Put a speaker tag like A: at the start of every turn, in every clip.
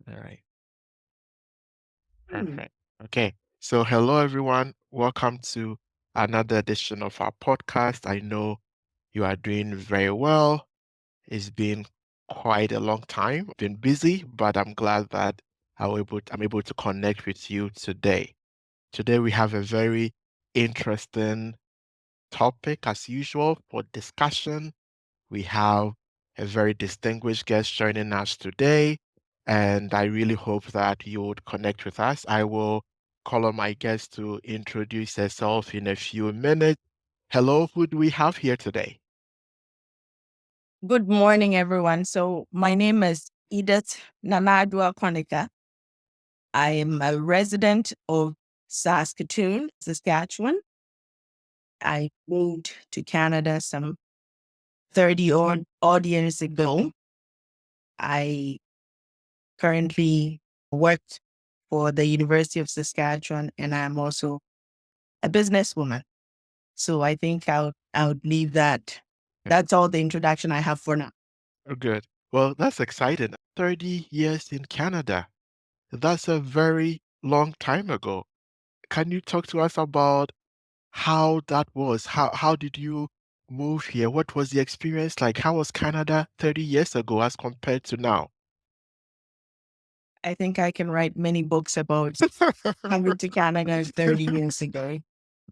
A: All right.
B: Hmm.
A: Perfect. Okay. So, hello, everyone. Welcome to another edition of our podcast. I know you are doing very well. It's been quite a long time. Been busy, but I'm glad that I'm able to connect with you today. Today, we have a very interesting topic, as usual, for discussion. We have a very distinguished guest joining us today, and I really hope that you would connect with us. I will call on my guest to introduce herself in a few minutes. Hello, who do we have here today?
B: Good morning, everyone. So, my name is Edith Namadwa Konika. I am a resident of Saskatoon, Saskatchewan. I moved to Canada some 30 odd years ago. I currently work for the University of Saskatchewan, and I'm also a businesswoman. So, I think I would leave that.
A: Yeah.
B: That's all the introduction I have for now.
A: Oh, good. Well, that's exciting. 30 years in Canada. That's a very long time ago. Can you talk to us about how that was? How did you move here? What was the experience like? How was Canada 30 years ago as compared to now?
B: I think I can write many books about coming to Canada 30 years ago.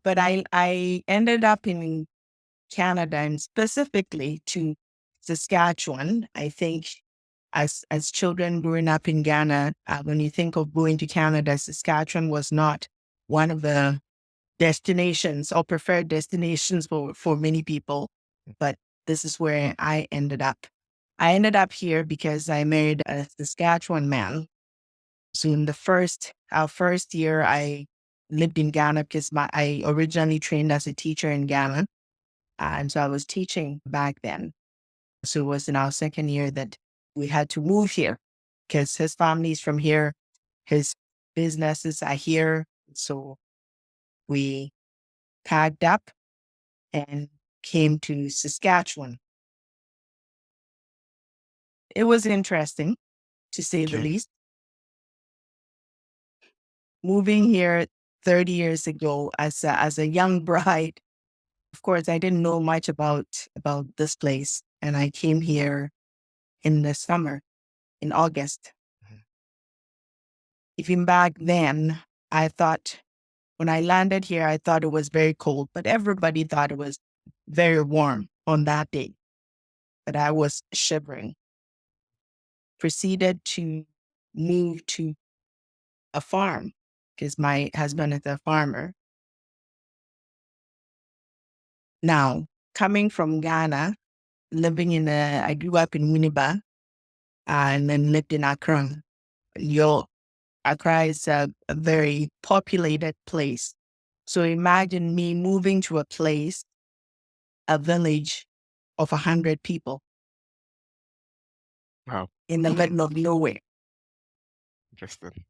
B: But I ended up in Canada and specifically to Saskatchewan. I think as children growing up in Ghana, when you think of going to Canada, Saskatchewan was not one of the destinations or preferred destinations for many people. But this is where I ended up. I ended up here because I married a Saskatchewan man. So in our first year, I lived in Ghana because I originally trained as a teacher in Ghana. And so I was teaching back then. So it was in our second year that we had to move here because his family's from here. His businesses are here. So we packed up and came to Saskatchewan. It was interesting, to say the
A: Okay.
B: least. Moving here 30 years ago as a young bride. Of course, I didn't know much about this place, and I came here in the summer, in August.
A: Mhm.
B: Even back then, I thought when I landed here, I thought it was very cold, but everybody thought it was very warm on that day. But I was shivering. Proceeded to move to a farm because my husband is a farmer. Now, coming from Ghana, I grew up in Winneba and then lived in Accra. Your Accra is a very populated place. So imagine me moving to a place, a village of 100 people
A: Wow.
B: in the middle of nowhere.
A: Interesting.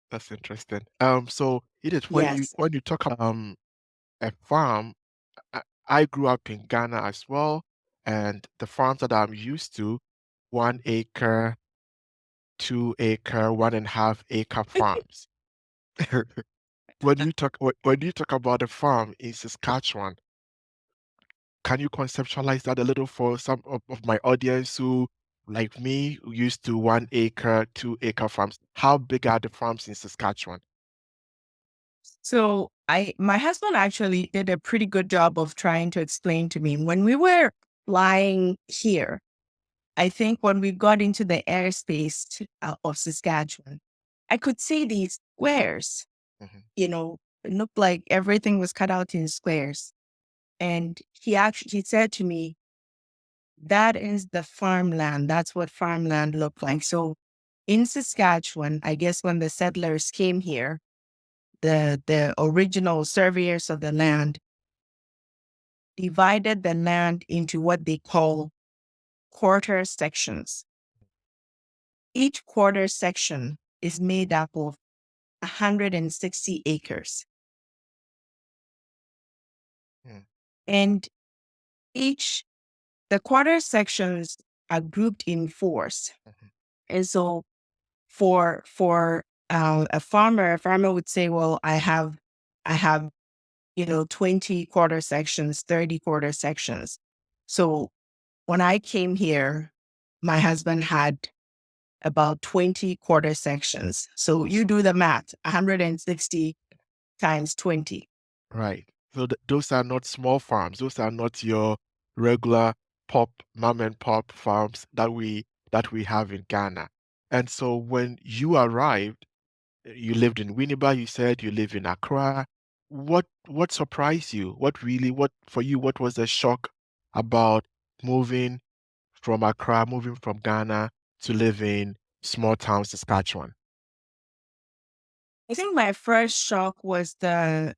A: That's interesting. So Edith,
B: Yes.
A: when you talk about a farm, I, I grew up in Ghana as well, and the farms that I'm used to, 1 acre, 2 acre, 1.5 acre farms. When you talk about a farm in Saskatchewan, can you conceptualize that a little for some of my audience who, like me, who used to 1 acre, 2 acre farms? How big are the farms in Saskatchewan?
B: So my husband actually did a pretty good job of trying to explain to me when we were flying here. I think when we got into the airspace of Saskatchewan, I could see these squares.
A: Mhm.
B: It looked like everything was cut out in squares. And he said to me, that is the farmland. That's what farmland looked like. So in Saskatchewan, I guess when the settlers came here, the original surveyors of the land divided the land into what they call quarter sections. Each quarter section is made up of 160 acres.
A: Mm.
B: And the quarter sections are grouped in fours. And so for a farmer would say, well, I have 20 quarter sections, 30 quarter sections. So when I came here, my husband had about 20 quarter sections. So you do the math, 160 times 20.
A: Right. So those are not small farms. Those are not your regular mom and pop farms that we have in Ghana. And so when you arrived, you lived in Winneba, you said you live in Accra. What surprised you? What for you, what was the shock about moving from Accra, moving from Ghana to live in small town Saskatchewan?
B: I think my first shock was the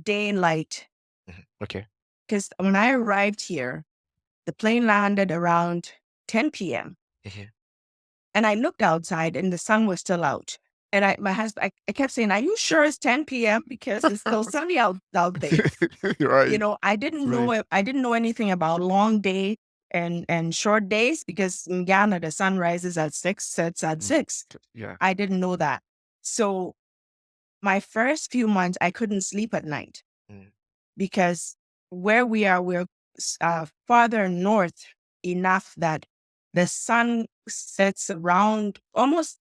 B: daylight.
A: Okay.
B: Because when I arrived here, the plane landed around 10 p.m.
A: Mhm.
B: and I looked outside and the sun was still out. And my husband, I kept saying, "Are you sure it's 10 p.m.? Because it's still sunny out there."
A: Right.
B: I didn't
A: Right.
B: know I didn't know anything about long day and short days, because in Ghana the sun rises at 6, sets at 6.
A: Yeah.
B: I didn't know that. So my first few months I couldn't sleep at night,
A: Mm.
B: because where we're farther north enough that the sun sets almost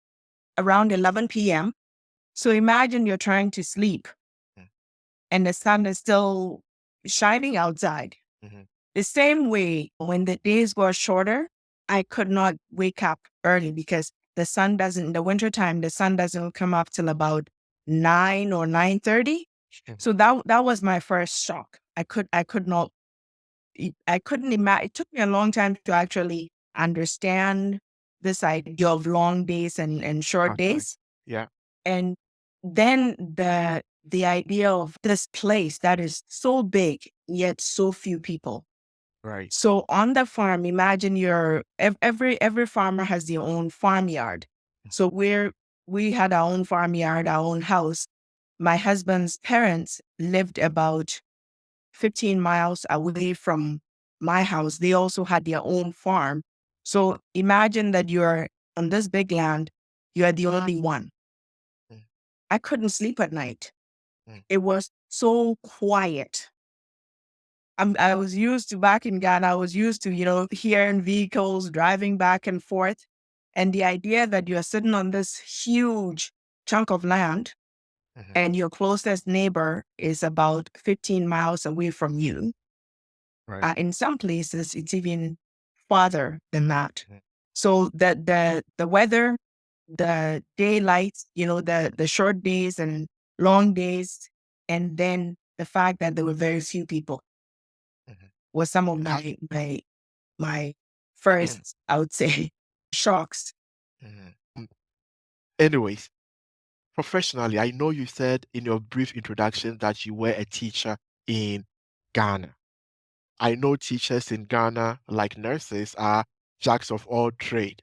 B: around 11 p.m. So imagine you're trying to sleep
A: Mm.
B: and the sun is still shining outside.
A: Mhm.
B: The same way, when the days were shorter, I could not wake up early, because in the wintertime, the sun doesn't come up till about 9 or 9:30.
A: Mhm.
B: So that was my first shock. I couldn't imagine. It took me a long time to actually understand this idea of long days and short
A: Outside.
B: days.
A: Yeah.
B: And then the idea of this place that is so big, yet so few people.
A: Right.
B: So on the farm, imagine every farmer has their own farmyard. So we had our own farmyard, our own house. My husband's parents lived about 15 miles away from my house. They also had their own farm. So imagine that you're on this big land, you are the only one.
A: Mm.
B: I couldn't sleep at night.
A: Mm.
B: It was so quiet. I was used to, back in Ghana, I was used to, hearing vehicles driving back and forth. And the idea that you're sitting on this huge chunk of land
A: Mhm.
B: and your closest neighbor is about 15 miles away from you.
A: Right.
B: In some places, it's even farther than that.
A: Mhm.
B: So the weather, the daylight, the short days and long days, and then the fact that there were very few people
A: Mhm.
B: was some of my first, I would say, shocks.
A: Mhm. Anyways, professionally, I know you said in your brief introduction that you were a teacher in Ghana. I know teachers in Ghana, like nurses, are jacks of all trade.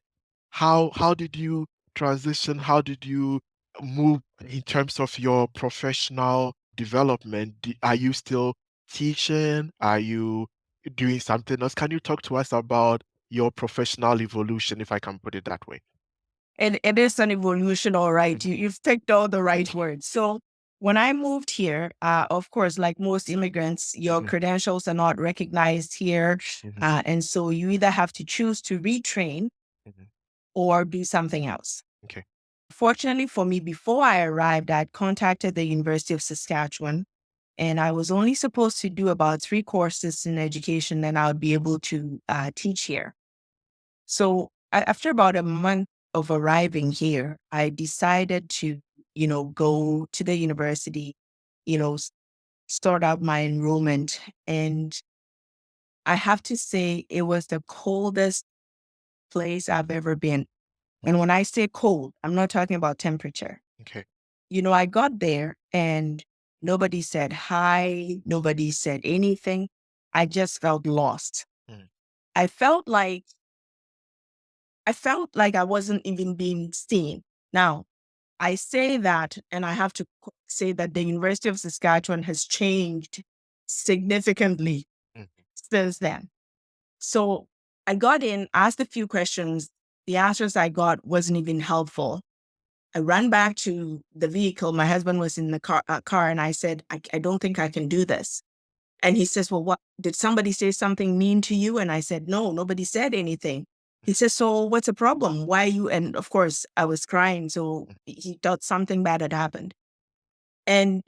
A: How did you transition? How did you move in terms of your professional development? Are you still teaching? Are you doing something else? Can you talk to us about your professional evolution, if I can put it that way?
B: And it is an evolution, all right. You've picked all the right words. So when I moved here, of course, like most immigrants, your
A: Mhm.
B: credentials are not recognized here.
A: Mhm.
B: And so you either have to choose to retrain
A: Mhm.
B: or do something else.
A: Okay.
B: Fortunately for me, before I arrived, I'd contacted the University of Saskatchewan, and I was only supposed to do about 3 courses in education, and I would be able to teach here. So after about a month of arriving here, I decided to, go to the university, start out my enrollment. And I have to say, it was the coldest place I've ever been. And when I say cold, I'm not talking about temperature.
A: Okay.
B: I got there and nobody said hi, nobody said anything. I just felt lost.
A: Mm.
B: I felt like I wasn't even being seen. Now, I say that, and I have to say that the University of Saskatchewan has changed significantly
A: Mm.
B: since then. So I got in, asked a few questions. The answers I got wasn't even helpful. I ran back to the vehicle. My husband was in the car, and I said, I don't think I can do this. And he says, well, what, did somebody say something mean to you? And I said, no, nobody said anything. He says, so what's the problem? Why are you? And of course, I was crying. So he thought something bad had happened. And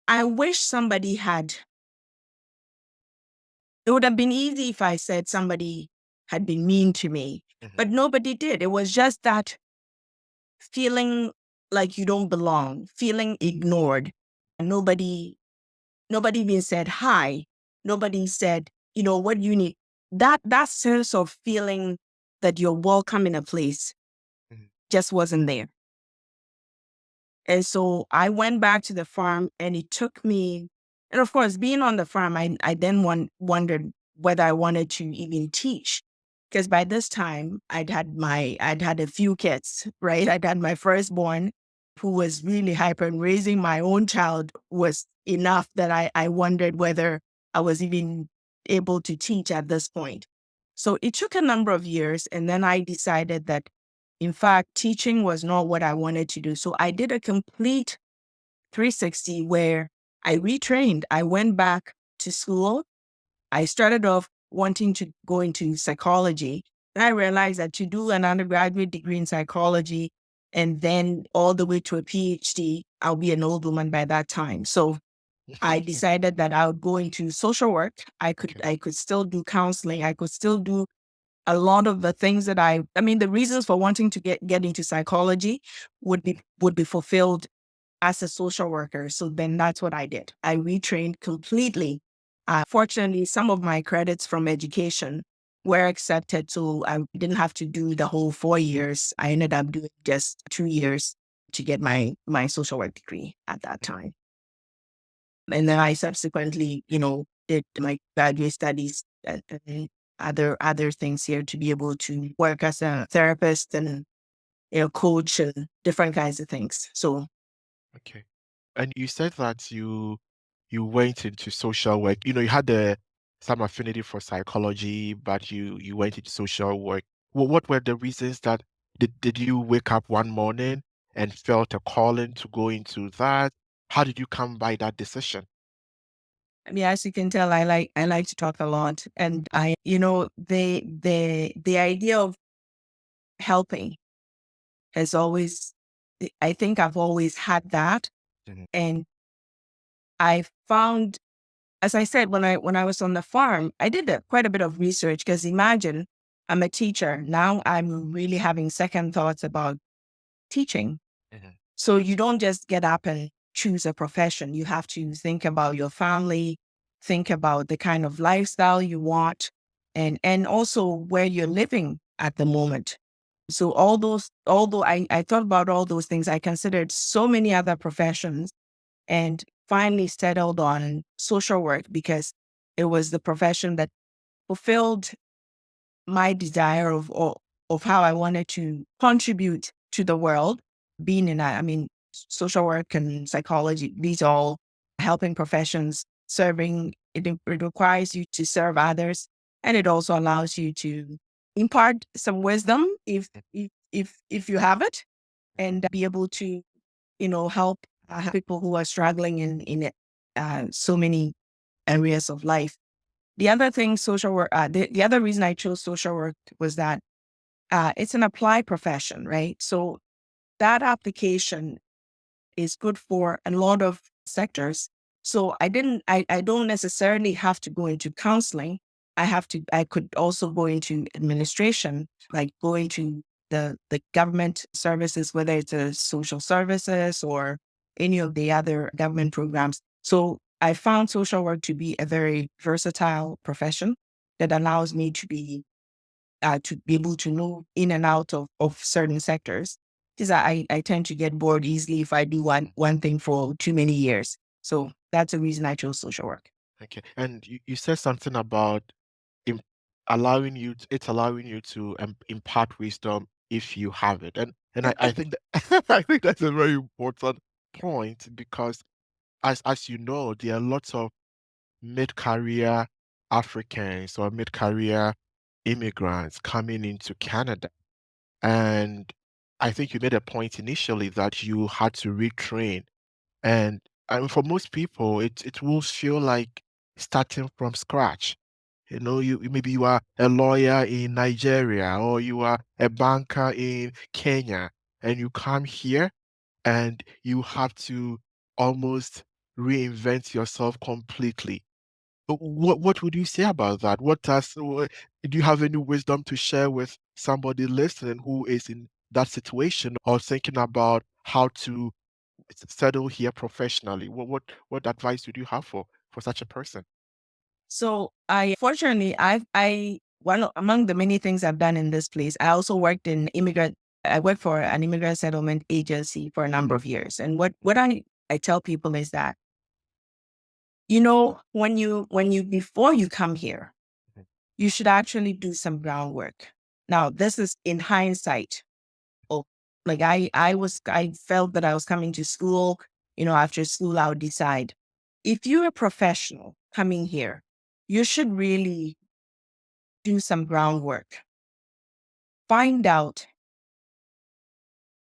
B: I wish somebody had, it would have been easy if I said somebody had been mean to me, but nobody did. It was just that feeling like you don't belong, feeling ignored. And nobody even said hi. Nobody said, what do you need? That sense of feeling that you're welcome in a place just wasn't there. And so I went back to the farm, and it took me, and of course, being on the farm, I then wondered whether I wanted to even teach. Because by this time I'd had a few kids, right? I'd had my firstborn, who was really hyper, and raising my own child was enough that I wondered whether I was even able to teach at this point. So it took a number of years, and then I decided that, in fact, teaching was not what I wanted to do. So I did a complete 360 where I retrained. I went back to school. I started off wanting to go into psychology. And I realized that to do an undergraduate degree in psychology and then all the way to a PhD, I'll be an old woman by that time. So I decided that I would go into social work. I could still do counseling. I could still do a lot of the things that the reasons for wanting to get into psychology would be fulfilled as a social worker. So then that's what I did. I retrained completely. Fortunately, some of my credits from education were accepted, so I didn't have to do the whole 4 years. I ended up doing just 2 years to get my social work degree at that time. And then I subsequently, did my graduate studies and other things here to be able to work as a therapist and coach and different kinds of things. So
A: Okay. And you said that you went into social work. You had some affinity for psychology, but you went into social work. What were the reasons that did you wake up one morning and felt a calling to go into that? How did you come by that decision?
B: as you can tell, I like to talk a lot, and the idea of helping has always, I think I've always had that,
A: Mhm.
B: and I found, as I said, when I was on the farm, I did quite a bit of research, because imagine I'm a teacher now. I'm really having second thoughts about teaching.
A: Mhm.
B: So you don't just get up and choose a profession. You have to think about your family, think about the kind of lifestyle you want, and also where you're living at the moment. So although I thought about all those things, I considered so many other professions, and finally settled on social work because it was the profession that fulfilled my desire of how I wanted to contribute to the world. Being in, social work and psychology, these all helping professions, serving, it requires you to serve others. And it also allows you to impart some wisdom if you have it, and be able to, help people who are struggling in so many areas of life. The other thing, social work, the other reason I chose social work was that it's an applied profession, right? So that application is good for a lot of sectors. So I don't necessarily have to go into counseling. I could also go into administration, like go into the government services, whether it's a social services or any of the other government programs. So I found social work to be a very versatile profession that allows me to be able to move in and out of certain sectors. Because I tend to get bored easily if I do one thing for too many years. So that's the reason I chose social work.
A: Okay. And you said something about im it's allowing you to impart wisdom if you have it. And I think that I think that's a very important point because as you know, there are lots of mid-career Africans or mid-career immigrants coming into Canada. And I think you made a point initially that you had to retrain. And for most people, it will feel like starting from scratch. Maybe you are a lawyer in Nigeria or you are a banker in Kenya, and you come here and you have to almost reinvent yourself completely. What would you say about that? Do you have any wisdom to share with somebody listening who is in that situation or thinking about how to settle here professionally? What advice would you have for such a person?
B: So fortunately, among the many things I've done in this place, I also I worked for an immigrant settlement agency for a number of years. And what I tell people is that, before you come here,
A: Mhm.
B: you should actually do some groundwork. Now, this is in hindsight. Oh, like I felt that I was coming to school, after school, I would decide. If you're a professional coming here, you should really do some groundwork. Find out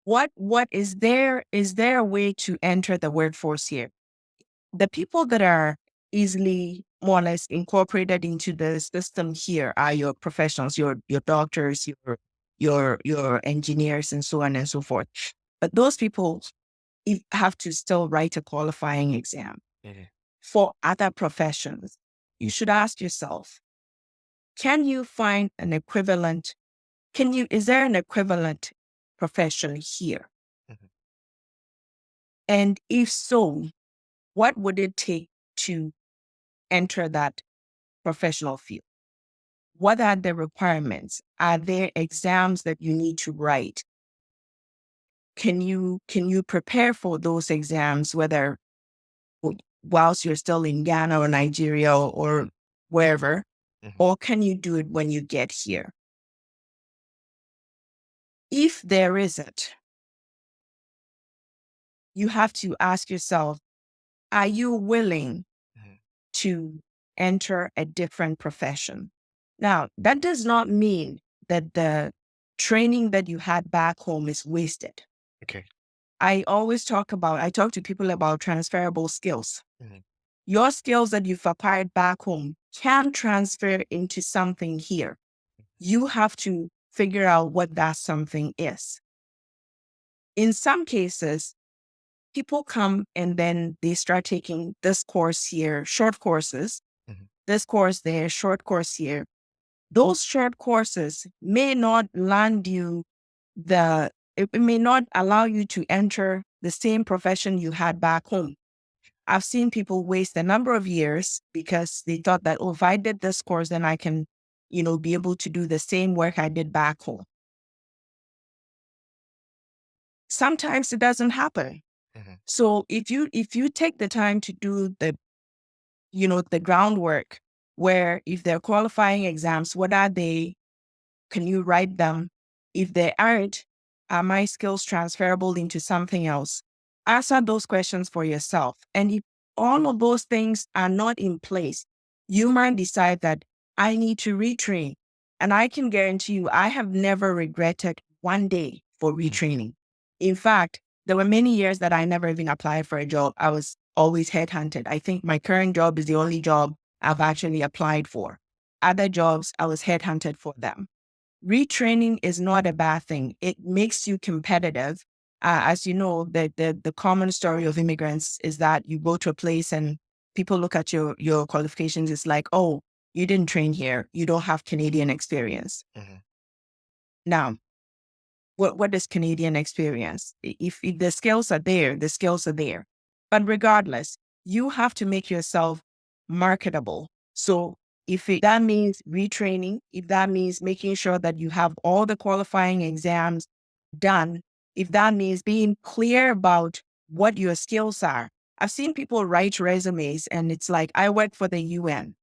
B: what is there a way to enter the workforce here? The people that are easily more or less incorporated into the system here are your professionals, your doctors, your engineers, and so on and so forth. But those people have to still write a qualifying exam.
A: Mhm.
B: For other professions, you should ask yourself, can you find an equivalent? Is there an equivalent profession here?
A: Mhm.
B: And if so, what would it take to enter that professional field? What are the requirements? Are there exams that you need to write? Can you prepare for those exams, whether whilst you're still in Ghana or Nigeria or wherever,
A: Mhm.
B: or can you do it when you get here? If there isn't, you have to ask yourself, are you willing
A: Mhm.
B: to enter a different profession? Now, that does not mean that the training that you had back home is wasted.
A: Okay.
B: I talk to people about transferable skills.
A: Mhm.
B: Your skills that you've acquired back home can transfer into something here. You have to figure out what that something is. In some cases, people come and then they start taking this course here, short courses,
A: Mhm.
B: this course there, short course here. Those short courses may not it may not allow you to enter the same profession you had back home. I've seen people waste a number of years because they thought that, if I did this course, then I can, be able to do the same work I did back home. Sometimes it doesn't happen.
A: Mhm.
B: So if you take the time to do the groundwork, where if they're qualifying exams, what are they? Can you write them? If they aren't, are my skills transferable into something else? Answer those questions for yourself. And if all of those things are not in place, you might decide that I need to retrain. And I can guarantee you, I have never regretted one day for retraining. In fact, there were many years that I never even applied for a job. I was always headhunted. I think my current job is the only job I've actually applied for. Other jobs, I was headhunted for them. Retraining is not a bad thing. It makes you competitive. As you know, the common story of immigrants is that you go to a place and people look at your qualifications. It's like, oh, you didn't train here. You don't have Canadian experience.
A: Mhm.
B: Now, what is Canadian experience? If the skills are there, the skills are there. But regardless, you have to make yourself marketable. So that means retraining, if that means making sure that you have all the qualifying exams done, if that means being clear about what your skills are. I've seen people write resumes and it's like, I work for the UN.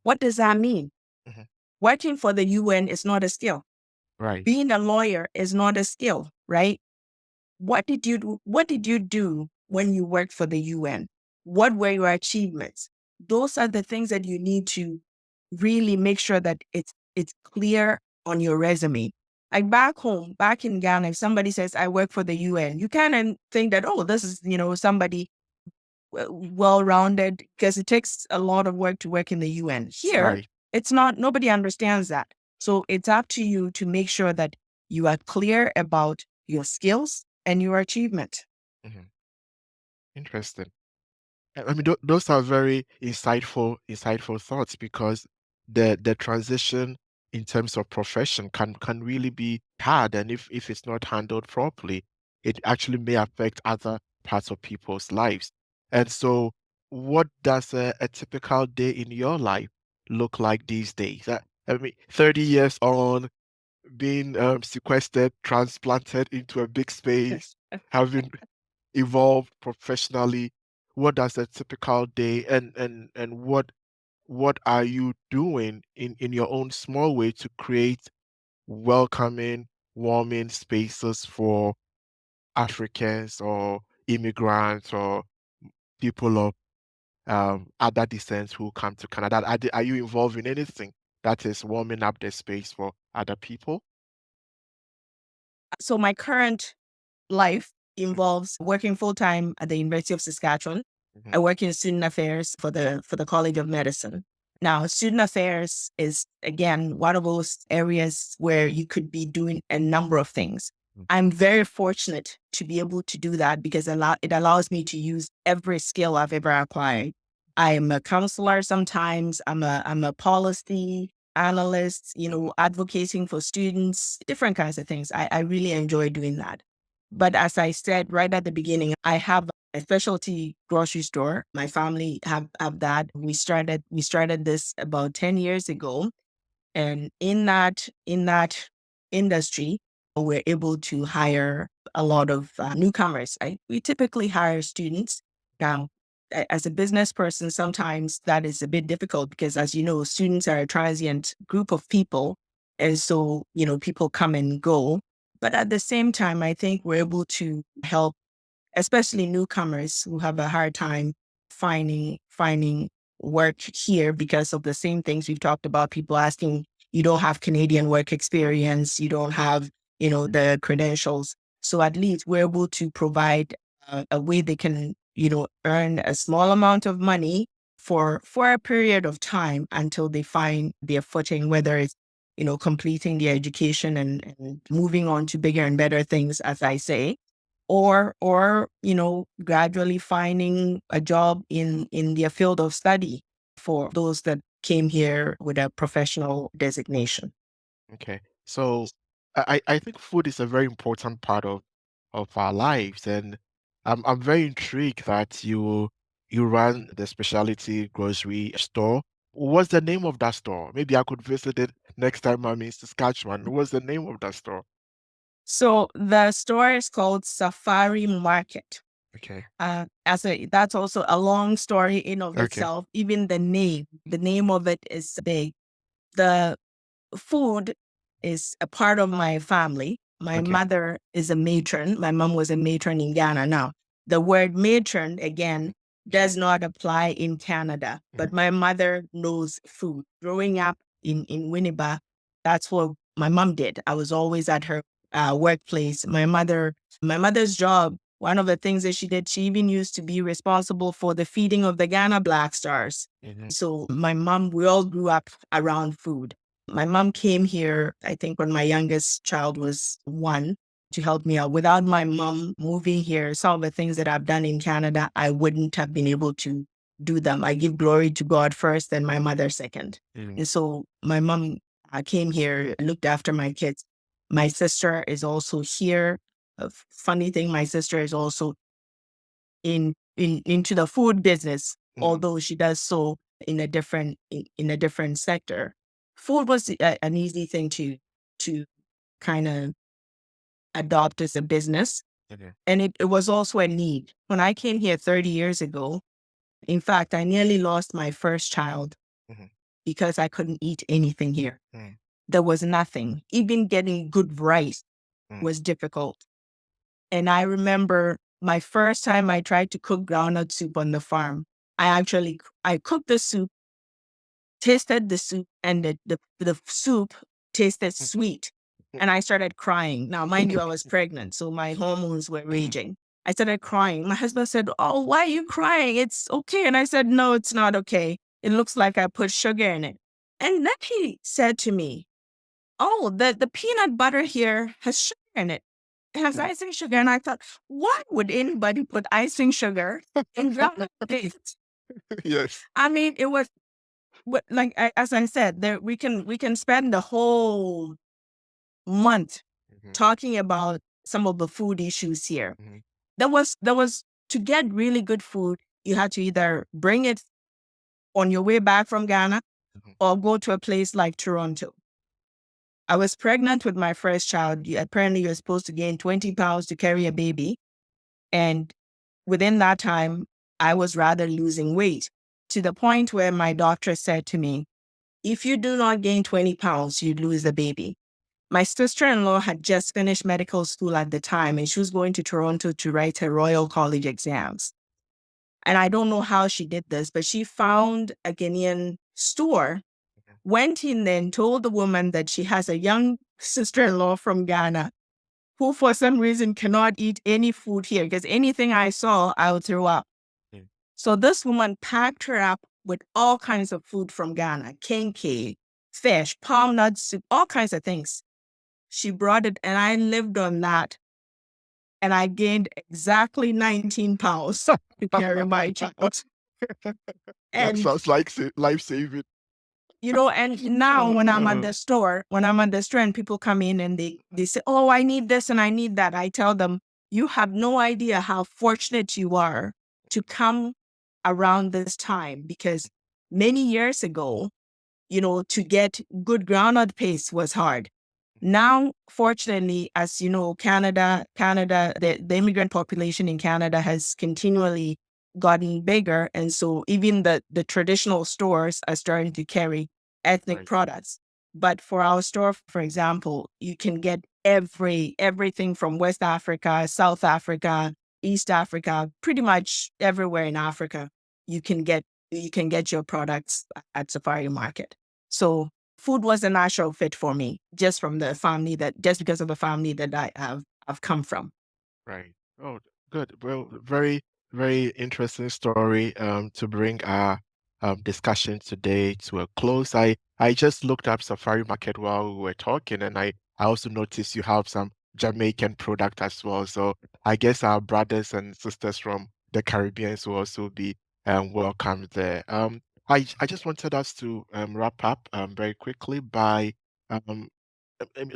B: What does that mean?
A: Mhm.
B: Working for the UN is not a skill.
A: Right.
B: Being a lawyer is not a skill, right? What did you do? What did you do when you worked for the UN? What were your achievements? Those are the things that you need to really make sure that it's it's clear on your resume. Like back home, back in Ghana, if somebody says, I work for the UN, you kind of think that, oh, this is, somebody well-rounded, because it takes a lot of work to work in the UN. Here,
A: Right.
B: it's not, nobody understands that. So it's up to you to make sure that you are clear about your skills and your achievement.
A: Mhm. Interesting. I mean, those are very insightful thoughts, because the transition in terms of profession can really be hard, and if it's not handled properly, it actually may affect other parts of people's lives. And so, what does a typical day in your life look like these days? I mean, 30 years on, being sequestered, transplanted into a big space, having evolved professionally. What does a typical day, and what are you doing in your own small way to create welcoming, warming spaces for Africans or immigrants or people of other descents who come to Canada? Are you involved in anything that is warming up the space for other people?
B: So my current life involves working full time at the University of Saskatchewan.
A: Mm-hmm.
B: I work in student affairs for the College of Medicine. Now, student affairs is again one of those areas where you could be doing a number of things. I'm very fortunate to be able to do that because it allows me to use every skill I've ever acquired. I am a counselor sometimes. I'm a policy analyst, advocating for students, different kinds of things. I really enjoy doing that. But as I said right at the beginning, I have a specialty grocery store. My family have that. We started this about 10 years ago. And in that industry, we're able to hire a lot of newcomers. We typically hire students. Now, as a business person, sometimes that is a bit difficult because, as you know, students are a transient group of people. And so, people come and go. But at the same time, I think we're able to help, especially newcomers who have a hard time finding work here because of the same things we've talked about. People asking, you don't have Canadian work experience, you don't have, the credentials. So at least we're able to provide a way they can, earn a small amount of money for a period of time until they find their footing, whether it's, completing their education and moving on to bigger and better things, as I say, or gradually finding a job in their field of study for those that came here with a professional designation.
A: Okay. So I think food is a very important part of our lives, and I'm very intrigued that you run the specialty grocery store. What's the name of that store? Maybe I could visit it next time I'm in Saskatchewan. What's the name of that store?
B: So the store is called Safari Market.
A: Okay.
B: That's also a long story in of
A: Okay.
B: itself. Even the name of it is big. The food is a part of my family. My
A: Okay.
B: mother is a matron. My mom was a matron in Ghana. Now, the word matron, again, does not apply in Canada, but
A: Mhm.
B: my mother knows food. Growing up in Winnipeg, that's what my mom did. I was always at her workplace. My mother's job, one of the things that she did, she even used to be responsible for the feeding of the Ghana Black Stars.
A: Mhm.
B: So my mom, we all grew up around food. My mom came here, I think, when my youngest child was 1 to help me out. Without my mom moving here, some of the things that I've done in Canada, I wouldn't have been able to do them. I give glory to God first and my mother second.
A: Mhm.
B: And so my mom came here, looked after my kids. My sister is also here. A funny thing, my sister is also into the food business,
A: Mhm.
B: although she does so in a different sector. Food was an easy thing to kind of adopt as a business,
A: Okay.
B: and it was also a need. When I came here 30 years ago, in fact, I nearly lost my first child
A: Mhm.
B: because I couldn't eat anything here.
A: Mhm.
B: There was nothing. Even getting good rice
A: Mhm.
B: was difficult. And I remember my first time I tried to cook groundnut soup on the farm. I cooked the soup tasted the soup, and the soup tasted sweet. And I started crying. Now, mind you, I was pregnant, so my hormones were raging. I started crying. My husband said, "Oh, why are you crying? It's okay." And I said, "No, it's not okay. It looks like I put sugar in it." And then he said to me, "Oh, the peanut butter here has sugar in it. It has icing sugar." And I thought, why would anybody put icing sugar in groundnut paste?
A: Yes.
B: I mean, it was like as I said, there we can spend the whole month
A: Mhm,
B: talking about some of the food issues here.
A: mhm,
B: There was to get really good food, you had to either bring it on your way back from Ghana
A: mhm.
B: or go to a place like Toronto. I was pregnant with my first child. Apparently, you're supposed to gain 20 pounds to carry a baby. And within that time, I was rather losing weight to the point where my doctor said to me, "If you do not gain 20 pounds, you lose the baby." My sister-in-law had just finished medical school at the time, and she was going to Toronto to write her Royal College exams. And I don't know how she did this, but she found a Ghanaian store, went in there and told the woman that she has a young sister-in-law from Ghana who for some reason cannot eat any food here because anything I saw, I would throw up.
A: Mm.
B: So this woman packed her up with all kinds of food from Ghana, kenke, fish, palm nut soup, all kinds of things. She brought it and I lived on that. And I gained exactly 19 pounds to carry my child.
A: That
B: And
A: sounds like life saving.
B: and now when I'm at the store, and people come in and they say, "Oh, I need this and I need that." I tell them, "You have no idea how fortunate you are to come around this time because many years ago, to get good groundnut paste was hard. Now, fortunately, as you know, Canada, the immigrant population in Canada has continually gotten bigger. And so even the traditional stores are starting to carry ethnic
A: Right.
B: products. But for our store, for example, you can get everything from West Africa, South Africa, East Africa, pretty much everywhere in Africa. You can get your products at Safari Market. So food was a natural fit for me, just because of the family that I've come from.
A: Right. Oh, good. Well, very, very interesting story to bring our discussion today to a close. I just looked up Safari Market while we were talking, and I also noticed you have some Jamaican product as well. So I guess our brothers and sisters from the Caribbean will also be welcome there. I just wanted us to wrap up very quickly by um,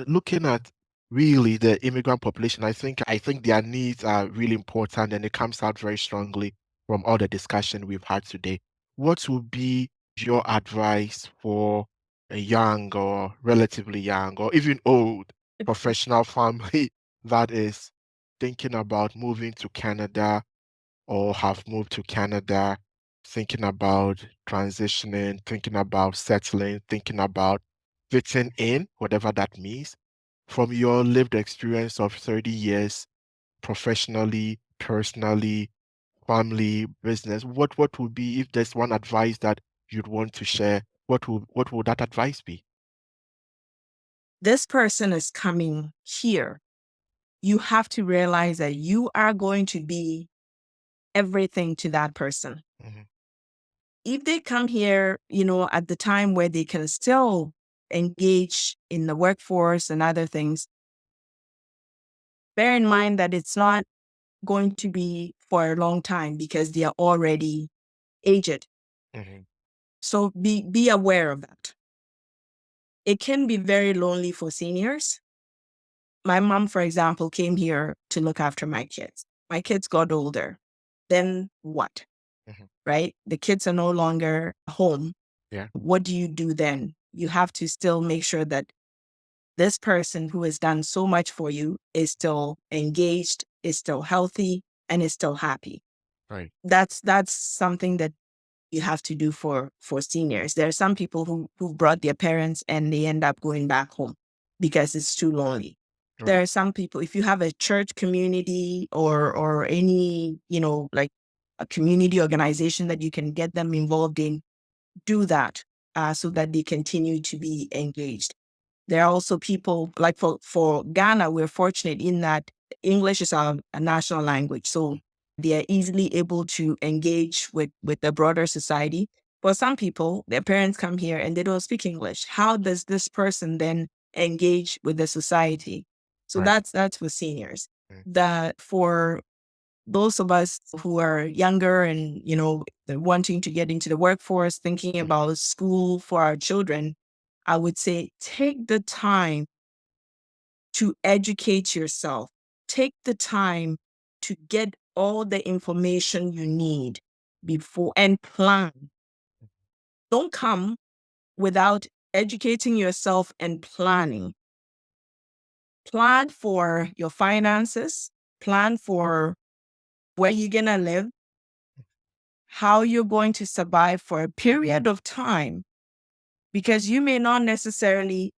A: looking at really the immigrant population. I think their needs are really important, and it comes out very strongly from all the discussion we've had today. What would be your advice for a young or relatively young or even old professional family that is thinking about moving to Canada or have moved to Canada, thinking about transitioning, thinking about settling, thinking about fitting in, whatever that means, from your lived experience of 30 years professionally, personally, family, business, what would be, if there's one advice that you'd want to share, what would that advice be?
B: This person is coming here. You have to realize that you are going to be everything to that person.
A: Mhm.
B: If they come here, at the time where they can still engage in the workforce and other things, bear in mind that it's not going to be for a long time because they are already aged.
A: Mhm.
B: So be aware of that. It can be very lonely for seniors. My mom, for example, came here to look after my kids. My kids got older. Then what?
A: Mhm.
B: Right? The kids are no longer home.
A: Yeah,
B: What do you do then? You have to still make sure that this person who has done so much for you is still engaged, is still healthy, and is still happy.
A: right.
B: That's something that you have to do for seniors. There are some people who brought their parents and they end up going back home because it's too lonely. There
A: Right.
B: are some people, if you have a church community or any, like a community organization that you can get them involved in, do that. so that they continue to be engaged. There are also people like for Ghana, we're fortunate in that English is our national language. So they are easily able to engage with the broader society. For some people, their parents come here and they don't speak English. How does this person then engage with the society? So
A: Right.
B: that's for seniors. That for those of us who are younger and, wanting to get into the workforce, thinking about school for our children, I would say take the time to educate yourself. Take the time to get all the information you need before and plan. Don't come without educating yourself and planning. Plan for your finances, plan for where you're going to live, how you're going to survive for a period of time, because you may not necessarily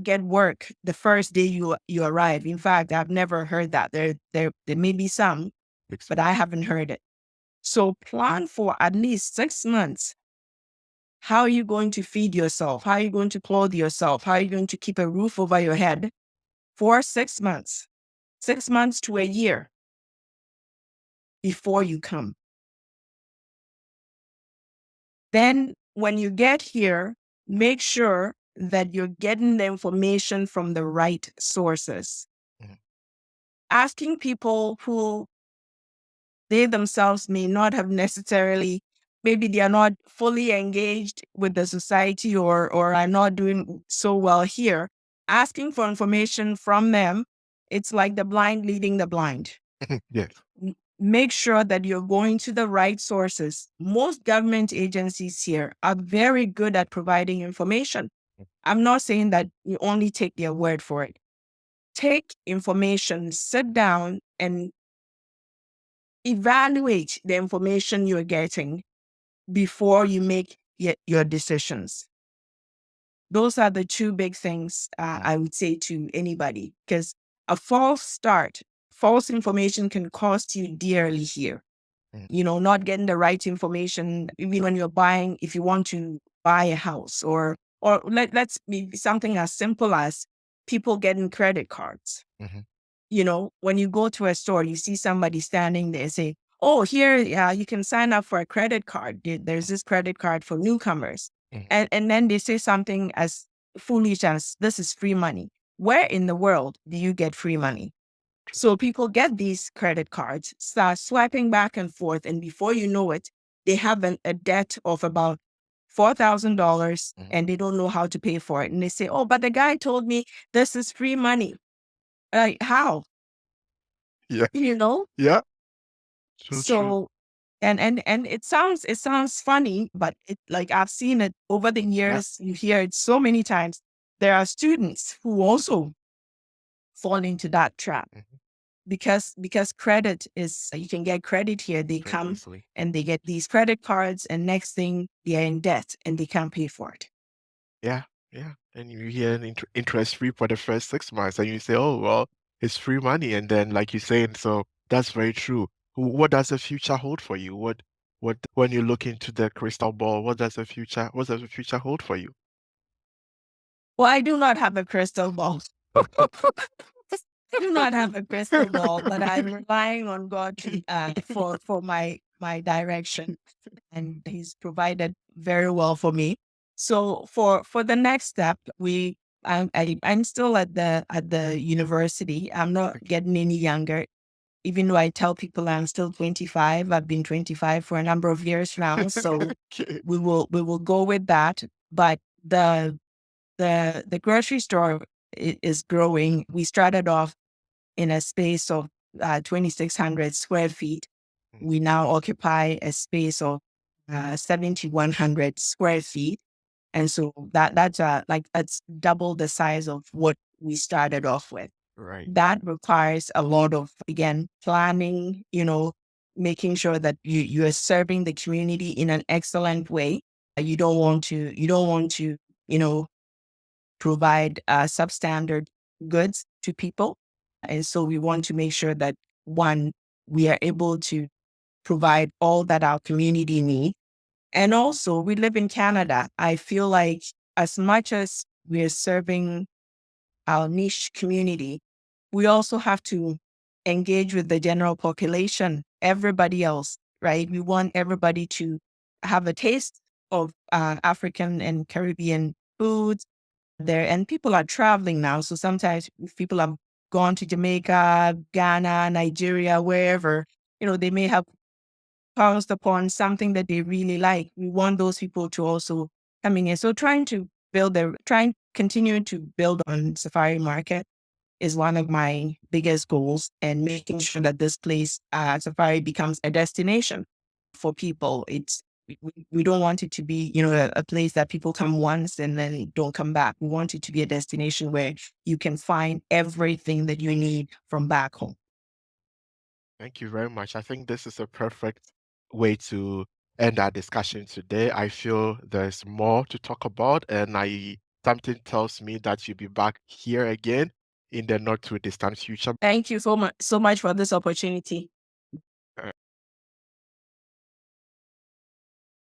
B: get work the first day you arrive. In fact, I've never heard that. There may be some, but I haven't heard it. So plan for at least 6 months. How are you going to feed yourself? How are you going to clothe yourself? How are you going to keep a roof over your head for 6 months? 6 months to a year before you come. Then when you get here, make sure that you're getting the information from the right sources. Asking people who they themselves may not have necessarily, maybe they are not fully engaged with the society or are not doing so well here. Asking for information from them, it's like the blind leading the blind.
A: Yes.
B: Make sure that you're going to the right sources. Most government agencies here are very good at providing information. I'm not saying that you only take their word for it. Take information, sit down and evaluate the information you're getting before you make your decisions. Those are the two big things I would say to anybody, because a false information can cost you dearly here. Not getting the right information, even when you're buying, if you want to buy a house or let's be something as simple as people getting credit cards. When you go to a store, you see somebody standing there say, oh, here, you can sign up for a credit card. There's this credit card for newcomers. And then they say something as foolish as, this is free money. Where in the world do you get free money? So people get these credit cards, start swiping back and forth, and before you know it, they have a debt of about $4,000 and they don't know how to pay for it. And they say, oh, but the guy told me this is free money. Like, how?
A: Yeah.
B: You know?
A: Yeah.
B: So and it sounds funny, but like I've seen it over the years. You hear it so many times. There are students who also fall into that trap because credit is, you can get credit here. They come
A: easily.
B: and they get these credit cards, and next thing they're in debt and they can't pay for it.
A: Yeah. And you hear an interest free for the first 6 months, and you say, "Oh, well, it's free money." And then, like you saying, so that's very true. What does the future hold for you? When you look into the crystal ball, what does the future hold for you?
B: Well, I do not have a crystal ball. I do not have a crystal ball, but I'm relying on God for my direction, and He's provided very well for me. So for the next step, I'm still at the university. I'm not getting any younger, even though I tell people I'm still 25. I've been 25 for a number of years now, so we will go with that. But the grocery store is growing. We started off in a space of 2,600 square feet. We now occupy a space of 7,100 square feet. And so that's double the size of what we started off with.
A: Right.
B: That requires a lot of, again, planning, making sure that you are serving the community in an excellent way. You don't want to, provide substandard goods to people. And so we want to make sure that, one, we are able to provide all that our community needs. And also, we live in Canada. I feel like as much as we're serving our niche community, we also have to engage with the general population, everybody else, right? We want everybody to have a taste of African and Caribbean foods there. And people are traveling now. So sometimes if people have gone to Jamaica, Ghana, Nigeria, wherever, they may have pounced upon something that they really like. We want those people to also coming in. So continuing to build on Safari Market is one of my biggest goals, and making sure that this place, Safari, becomes a destination for people. We don't want it to be, a place that people come once and then don't come back. We want it to be a destination where you can find everything that you need from back home.
A: Thank you very much. I think this is a perfect way to end our discussion today. I feel there's more to talk about, and something tells me that you'll be back here again in the not too distant future.
B: Thank you so much for this opportunity.